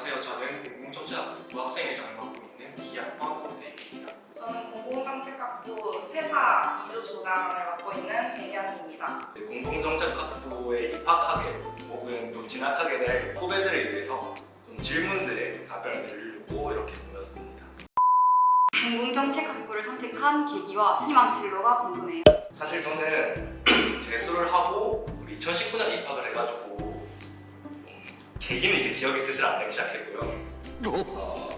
안녕하세요. 저는 공공정책학부 학생회장을 맡고 있는 2학번 권대익입니다. 저는 공공정책학부 세사 2조 조장을 맡고 있는 배경입니다. 공공정책학부에 입학하게 혹은 또 진학하게 될 후배들을 위해서 좀 질문들에 답변을 드리려고 이렇게 모였습니다. 공공정책학부를 선택한 계기와 희망 진로가 궁금해요. 사실 저는 재수를 하고 우리 2019년에 입학을 해가지고 계기는 이제 기억이 슬슬 안 나기 시작했고요.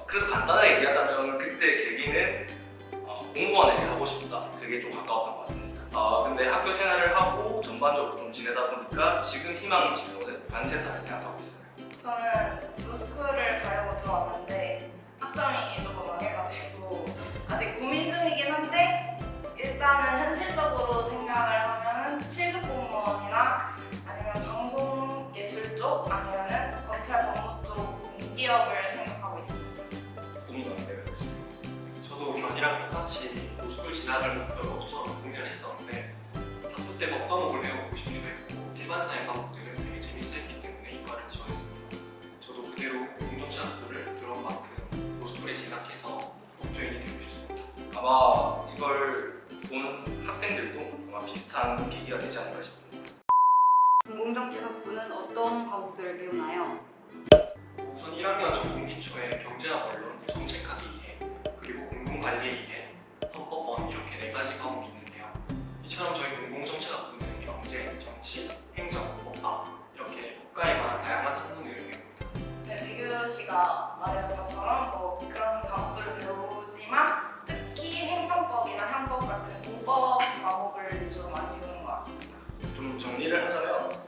그래도 간단하게 얘기하자면 그때 계기는 공무원을 하고 싶다. 그게 좀 가까웠던 것 같습니다. 근데 학교 생활을 하고 전반적으로 좀 지내다 보니까 지금 희망 진로는 관세사를 생각하고 있어요. 저는 로스쿨을 가려고 들어왔는데 학점이 조금 망해가지고 아직 고민 중이긴 한데 일단은 현실적으로 생각을 하면은 7급 공무원이나 아니면 방송 예술 쪽 아니면은 검찰 법무 쪽 공기업을 생각하고 있습니다. 꿈이 많네요. 저도 견이랑 똑같이 로스쿨 진학을 목표로 처음 공부를 했었는데 학부 때 법과목을 배워보고 싶기도 했고 일반 사회 과목들은 되게 재밌었기 때문에 이과를 지원했습니다. 저도 그대로 공공정책학부를 들어온 만큼 로스쿨에 진학해서 법조인이 되고 싶습니다. 아마 이걸 보는 학생들도 아마 비슷한 계기가 되지 않을까 싶습니다. 공공정책학부는 어떤 과목들을 배우나요? 우선 1학년 전공기초에 경제학 원론, 정책하기 이해, 그리고 공공관리 이해, 헌법원 이렇게 4가지 과목이 있는데요. 이처럼 저희 공공정책학부는 경제, 정치, 행정, 법학 이렇게 국가에 관한 다양한 학문을 배웁니다. 네, 배규 씨가 말한 것처럼 그런 과목들을 배우지만 특히 행정법이나 형법 같은 공법 과목을 주로 많이 배우는 것 같습니다. 좀 정리를 하자면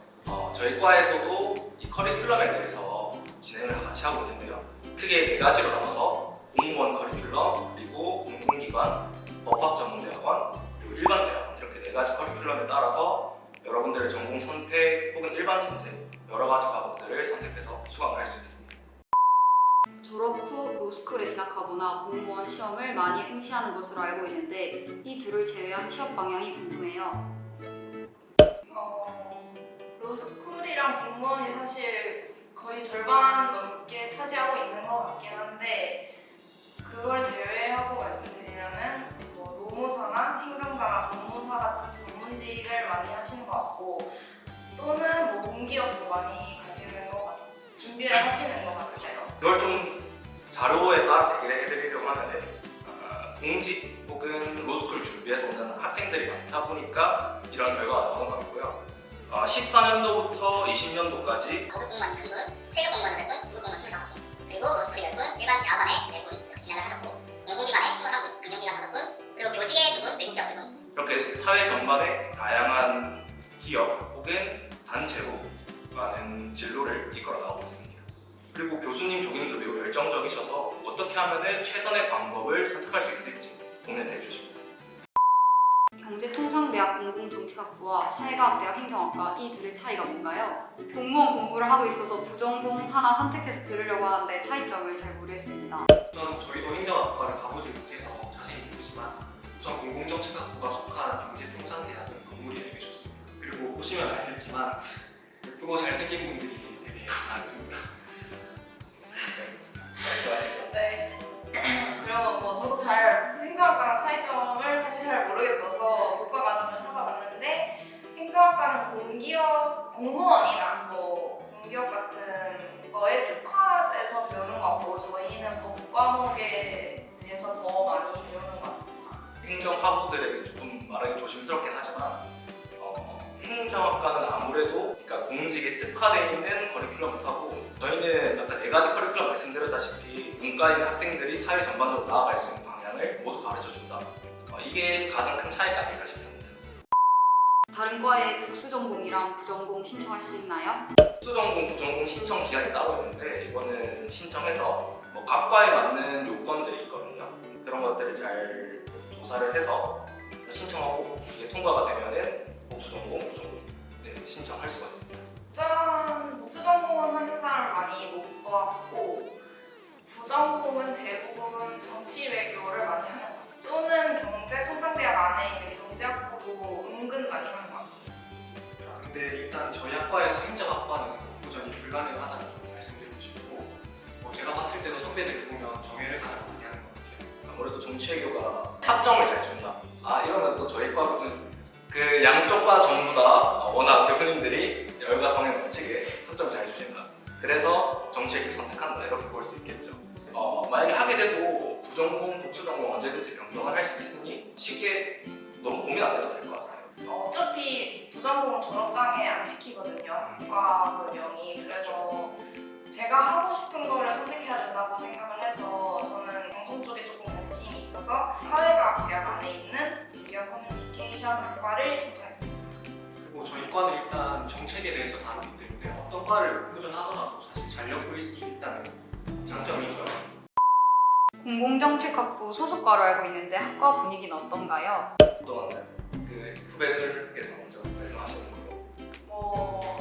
저희 과에서도 이 커리큘럼에 대해서 진행을 같이 하고 있는데요. 크게 4가지로 나눠서 공무원 커리큘럼, 그리고 공공기관, 법학전문대학원, 그리고 일반대학원 이렇게 4가지 커리큘럼에 따라서 여러분들의 전공 선택 혹은 일반 선택 여러 가지 과목들을 선택해서 수강을 할 수 있습니다. 졸업 후 로스쿨에 진학하거나 공무원 시험을 많이 응시하는 것으로 알고 있는데 이 둘을 제외한 취업 방향이 궁금해요. 로스쿨이랑 공무원이 사실 거의 절반 넘게 차지하고 있는 것 같긴 한데 그걸 제외하고 말씀드리면은 노무사나 행정사나 법무사 같은 전문직을 많이 하시는 것 같고 또는 공기업도 많이 가시는 것 같아요. 준비를 하시는 것 같아요. 이걸 좀 자료에 따라서 얘기를 해드리려고 하면은 공직 혹은 로스쿨 준비해서 오는 학생들이 많다 보니까 이런 결과가 나오는 것 같고요. 14년도부터 20년도까지 5급 공무원 1분, 7급 공무원 8분, 9급 공무원 25분, 그리고 로스쿨 10분, 일반 대학원에 4분 진학을 하셨고 공공기관에 21분, 금융기관 5분, 그리고 교직에 2분, 외국기업 2분 이렇게 사회 전반에 다양한 기업 혹은 단체로 많은 진로를 이끌어 나가고 있습니다. 그리고 교수님, 조교님도 매우 열정적이셔서 어떻게 하면 최선의 방법을 선택할 수 있을지 고민을 해주십니다. 경제통상대학 공공정책학부와 사회과학대학 행정학과 이 둘의 차이가 뭔가요? 공무원 공부를 하고 있어서 부전공 하나 선택해서 들으려고 하는데 차이점을 잘 모르겠습니다. 우선 저희도 행정학과를 가보지 못해서 자세히 모르지만 우선 공공정책학부가 속한 경제통상대학은 건물이 되게 좋습니다. 그리고 보시면 알겠지만 예쁘고 잘생긴 분들이 되게 많습니다. 말씀하시죠. 네. 그리고 저도 잘 행정학과랑 차이점을 사실 잘 모르겠어서 국가 과정을 찾아봤는데 행정학과는 공무원이나 공기업 같은 거에 특화돼서 배우는 것 같고 저희는 법 과목에 대해서 더 많이 배우는 것 같습니다. 행정학부들에게 조금 말하기 조심스럽긴 하지만 행정학과는 아무래도 그러니까 공직에 특화되어 있는 커리큘럼을 하고 저희는 아까 4가지 커리큘럼 말씀드렸다시피 문과에 있는 학생들이 사회 전반적으로 나아갈 수 있는 방향을 모두 가르쳐준다. 이게 가장 큰 차이가 아닐까 싶습니다. 다른 과에 복수전공이랑 부전공 신청할 수 있나요? 수전공, 부전공 신청 기한이 따로 있는데 이거는 신청해서 각 과에 맞는 요건들이 있거든요. 그런 것들을 잘 조사를 해서 신청하고 이게 통과가 되면은 복수전공, 부전공 신청할 수가 있습니다. 복수전공은 하는 사람을 많이 못 봤고 부전공은 대부분 정치 외교를 많이 하는 것 같습니다. 또는 경제통상대학 안에 있는 경제학부도 은근 많이 하는 것 같습니다. 근데 일단 저희 학과에서 행정학과는 도전이 불가능하다는 점 말씀드리고 싶고 선배들 보면 정예를 가장 많이 하는 것 같아요. 아무래도 정치외교가 학점을 잘 준다. 이러면 또 저희 과 무슨 그 양쪽과 전부 다 워낙 교수님들이 열과 성에 넘치게 학점을 잘 주신다. 그래서 정치외교를 선택한다 이렇게 볼 수 있겠죠. 만약에 하게 돼도 부전공, 복수전공 언제든지 변경을 할 수 있으니 쉽게 너무 고민 안 해도 될 것 같아요. 어차피 부전공은 졸업장에 안 찍히거든요. 과명이. 그래서 제가 하고 싶은 거를 선택해야 된다고 생각을 해서 저는 방송 쪽에 조금 관심이 있어서 사회과학 대학 안에 있는 미디어 커뮤니케이션 학과를 신청했습니다. 그리고 저희 과는 일단 정책에 대해서 다루기 때문에 어떤 과를 꾸준하더라도 사실 잘 엮여 있을 수 있다는 장점이 있고요. 공공정책학부 소속과로 알고 있는데 학과 분위기는 어떤가요? 어떤 그 후배들께서 먼저 말씀하시는 걸로.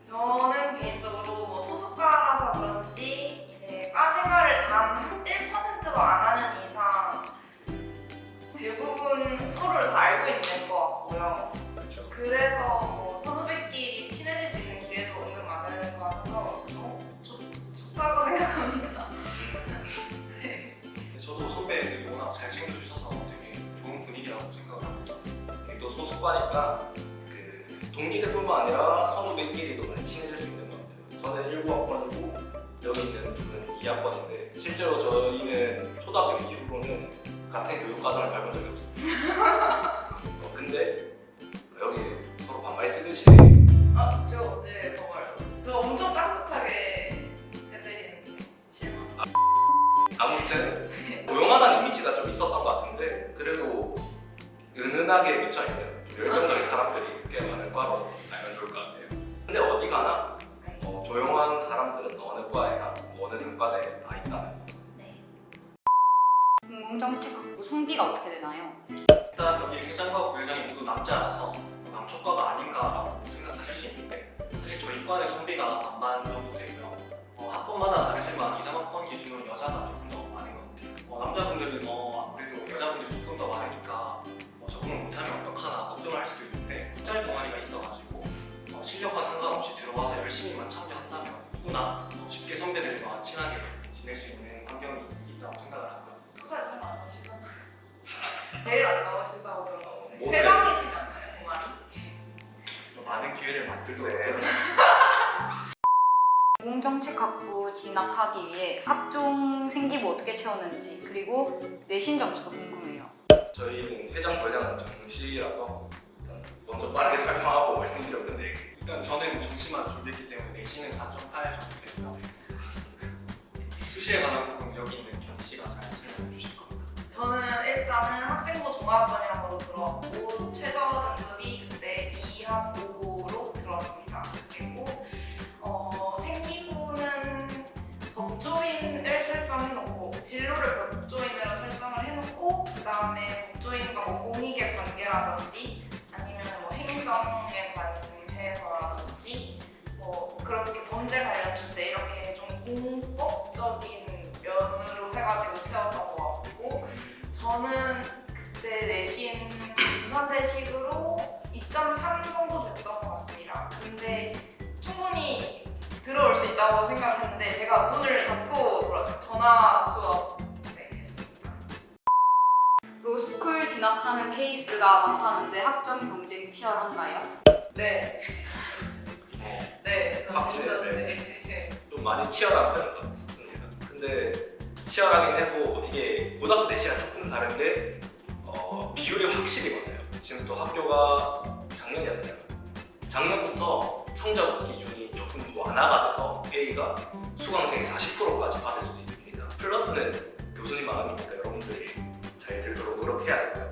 저는 개인적으로 소속과라서 그런지 이제 과 생활을 단 1%도 안 하는 이상 대부분 서로를 다 알고 있는 것 같고요. 그렇죠. 그래서 선후배끼리 친해질 수 있는 기회도 은근 많은 것 같아서 좋다고 생각합니다. 저도 선배들이 워낙 잘 챙겨주셔서 되게 좋은 분위기라고 생각을 합니다. 또 소속과니까 그 동기들뿐만 아니라 선후배끼리도 많이 친해질 수 있는 것 같아요. 저는 19학번이고 여기 있는 분은 2학번인데 실제로 저희는 초등학교 이후로는 같은 교육과정을 밟은 적이 없어요. 근데 여기 서로 반말 쓰듯이 저 어제 뭐 말했어? 저 엄청 따뜻하게 해드리는데 실망. 아무튼 고용하다는 이미지가 좀 있었던 것 같은데 그래도 은은하게 미쳐있는 좀 열정적인 사람들이 꽤 많은 과로 알면 좋을 것 같아요. 근데 어디 가나 조용한 사람들은 어느 과에나 어느 단과대에 다 있다는 거. 공공정책학부 성비가 어떻게 되나요? 일단 여기 회장과 부회장이 모두 남자라서 남초과가 아닌가라고 생각하실 수 있는데 사실 저희 과의 성비가 반반 정도 되고요. 학번마다 다르지만 2, 3학번 기준으로 여자가 조금 더 많은 것 같아요. 남자분들은 아무래도 여자분들이 조금 더 많으니까 적응을 못하면 어떡하나 걱정을 할 수도 있는데 짤 동아리가 있어가지고 실력과 상관없이 들어와서 열심히만 참여한다면 누구나 쉽게 선배들과 친하게 지낼 수 있는 환경이 있다고 생각을 합니다. 학살 잘 안 하시잖아요. 제일 안 나오신다고 들었는데 뭐 회장이시잖아요, 동아리. 좀 많은 기회를 만들도록 네. 공공정책학부 진학하기 위해 학종 생기부 어떻게 채웠는지 그리고 내신 점수도 궁금해요. 저희는 회장, 부회장은 정시라서 일단 먼저 빠르게 설명하고 말씀드렸는데 일단 저는 정시만 준비했기 때문에 내신은 4.8 정도 되고요. 수시에 관한 부분 여기 있는 경 씨가 잘 설명해 주실 겁니다. 저는 일단은 학생부 종합전이라는 걸로 들어왔고 최저 등급이 그때 2학부로 들어왔습니다. 그리고 생기부는 법조인을 설정해놓고 진로를 법조인으로 설정을 해놓고 그 다음에 법조인과 공익의 관계라든지 아니면 행정에 관해서라든지 그렇게 범죄 관련 주제 이렇게 좀 공법적인 면으로 해가지고 채웠던 것 같고 저는 그때 내신 부산대식으로 2.3 정도 됐던 것 같습니다. 근데 충분히 들어올 수 있다고 생각을 했는데 제가 문을 닫고 들어왔어요. 전화 수업 했습니다. 로스쿨 진학하는 케이스가 많다는데 학점 경쟁 치열한가요? 네. 네. 확실히, 좀 많이 치열한 편인 것 같습니다. 근데 치열하긴 해도 이게 고등학교 내시랑 조금 다른 게 비율이 확실히 많아요. 지금 또 학교가 작년이었나요? 작년부터 성적 기준이 조금 완화가 돼서 A가 수강생이 40%까지 받을 수 있습니다. 플러스는 교수님 마음이니까 여러분들이 잘 들도록 노력해야 되고요.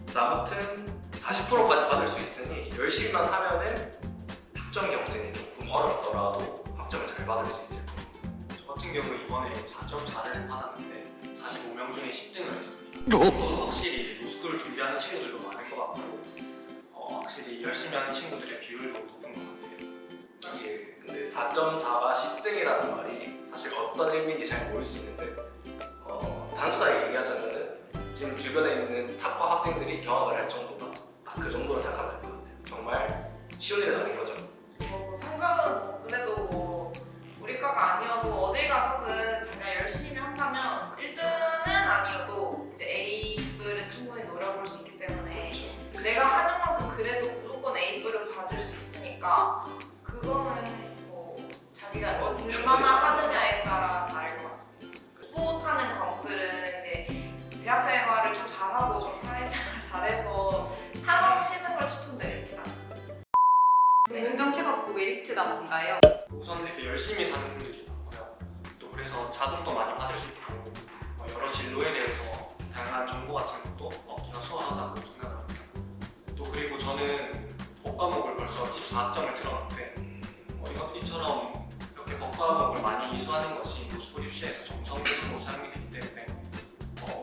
그래서 아무튼 40%까지 받을 수 있으니 열심히만 하면은 학점 경쟁이 조금 어렵더라도 학점을 잘 받을 수 있을 거예요. 저 같은 경우 이번에 4.4를 받았는데 45명 중에 10등을 했습니다. 저도 확실히 로스쿨을 준비하는 친구들도 많을 것 같고 확실히 열심히 하는 친구들의 비율도 높은 것 같아요. 이게 근데 4.4가 10등이라는 말이 사실 어떤 의미인지 잘 모를 수 있는데 단순하게 얘기하자면은 지금 주변에 있는 탑과 학생들이 경험을 할 정도다. 딱 그 정도로 생각하면 될 것 같아요. 정말 쉬운 일은 아닌 거죠. 성적은 그래도 우리 과가 아니어도 어딜 가서든 자기가 열심히 한다 통해서 자극도 많이 받을 수 있고 여러 진로에 대해서 다양한 정보 같은 것도 얻기가 수월하다고 생각합니다. 또 그리고 저는 법 과목을 벌써 14학점을 들었는데 이처럼 이렇게 법 과목을 많이 이수하는 것이 로스쿨 입시에서 정성적으로 사용이 되기 때문에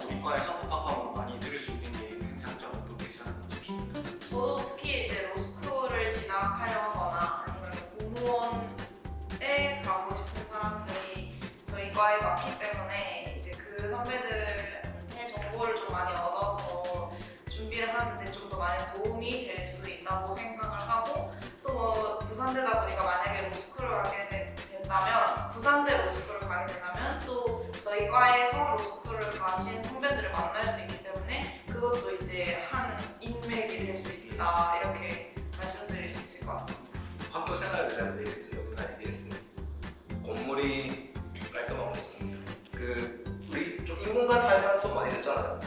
우리 과에서 법학 과목을 많이 들을 수 있는 게 큰 장점이 또 있다는 것 싶습니다. 저도 특히 이제 로스쿨을 진학하려 하거나 아니면 공무원에 가고 싶은 사람들이 저희 과에 많기 때문에 이제 그 선배들한테 정보를 좀 많이 얻어서 준비를 하는데 좀 더 많은 도움이 될 수 있다고 생각을 하고 또 부산대다 보니까 만약에 로스쿨을 가게 된다면 부산대 로스쿨을 가게 된다면 또 저희 과에서 로스쿨을 가신 선배들을 만날 수 있기 때문에 그것도 이제 한 인맥이 될 수 있다 이렇게 말씀드릴 수 있을 것 같습니다. 학교 생활에 대한 얘기를 다 얘기했습니다. 건물이 깔끔하고 좋습니다. 우리 좀 인문관 사회관 수업 많이 듣잖아요.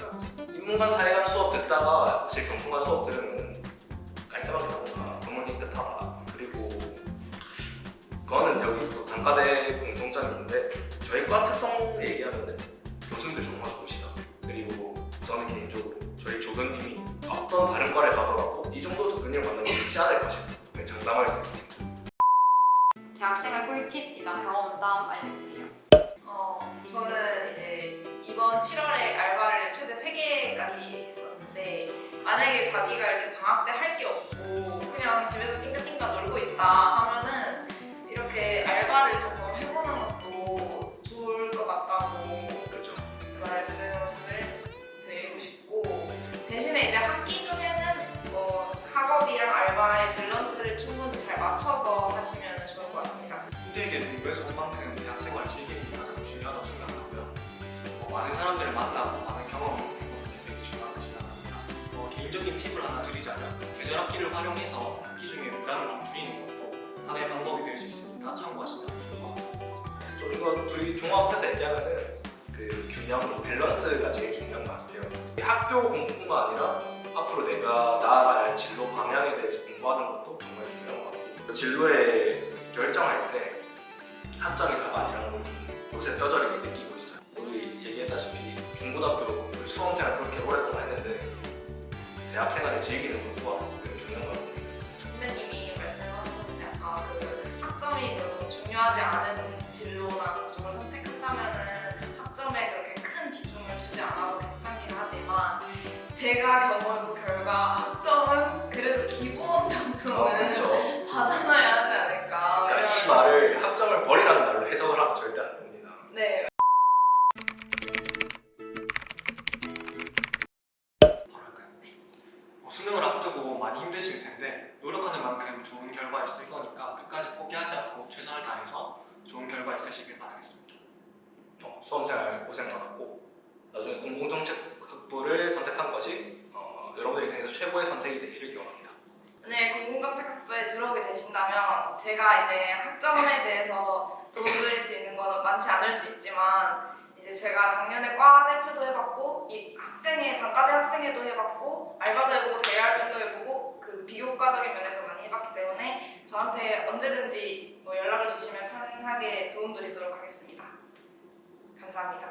인문관 사회관 수업 듣다가 사실 경품관 수업 들으면 깔끔하게 나오나 건물 깨끗하다. 그리고 그거는 여기 또 단과대 공통점이 있는데 저희 과 특성 얘기하면 교수님들 정말 좋으시다. 그리고 저는 개인적으로 저희 조교님이 어떤 다른 과를 가더라도 이 정도 조교님을 만나면 좋지 않을 것이다. 장담할 수 있습니다. 대학생활 꿀팁이나 경험담 알려주세요. 저는 이제 이번 7월에 알바를 최대 3개까지 했었는데 만약에 자기가 이렇게 방학 때 할 게 없고 그냥 집에서 띵가띵가 놀고 있다 하면은 이렇게 알바를 조금 해보는 것도 좋을 것 같다고 그렇죠. 말씀을 드리고 싶고 대신에 이제 학기 중에는 뭐 학업이랑 알바의 밸런스를 충분히 잘 맞춰서 하시면 좋을 것 같습니다. 힘들게 공부해서 온 만큼 대학생활 즐기는 게 가장 중요하다고 생각하고요. 많은 사람들을 만나고 많은 경험을 해보는 게 되게 중요하다고 생각합니다. 개인적인 팁을 하나 드리자면 계절 학기를 활용해서 학기 중에 부담을 좀 줄이는 것도 하나의 방법이 될 수 있으니까 참고하시면 좋을 것 같아요. 좀 이거 둘이 종합해서 얘기하면은 그 균형, 밸런스가 제일 중요한 것 같아요. 학교 공부뿐만 아니라 앞으로 내가 나아가야 할 진로 방향에 대해서 공부하는 것도 정말 중요한 것 같습니다. 진로에 결정할 때 학점이 다가 아니라는 걸 요새 뼈저리게 느끼고 있어요. 우리 얘기했다시피 중고등학교 수험생활 그렇게 오랫동안 했는데 대학생활을 즐기는 것도 되게 중요한 것 같습니다. 선배님이 말씀하신 약간 그 학점이 별로 중요하지 않은 진로나 쪽을 선택한다면은 학점에 그렇게 큰 비중을 주지 않아도 괜찮긴 하지만 제가 경험해본 결과 학점은 그래도 기본 점수는 그렇죠. 받아놔야 하지 않을까. 그러니까 이 말을 학점을 버리라는 말로 해석을 하면 절대 안 됩니다. 네. 수능을 앞두고 많이 힘드실 텐데 노력하는 만큼 좋은 결과 있을 거니까 끝까지 포기하지 않고 최선을 다해서 좋은 결과 있으시길 바라겠습니다. 수험생활 고생 많았고 나중에 공공정책학부를 선택한 것이 여러분들 인생에서 최고의 선택이 되기를 기원합니다. 네, 공공정책학부에 들어오게 되신다면 제가 이제 학점에 대해서 도움드릴 수 있는 건 많지 않을 수 있지만 이제 제가 작년에 과 대표도 해봤고 이 단과대 학생회도 해봤고 알바도 해보고 대외활동도 해보고 그 비교과적인 면에서 많이 해봤기 때문에 저한테 언제든지 뭐 연락을 주시면 편하게 도움드리도록 하겠습니다. 감사합니다.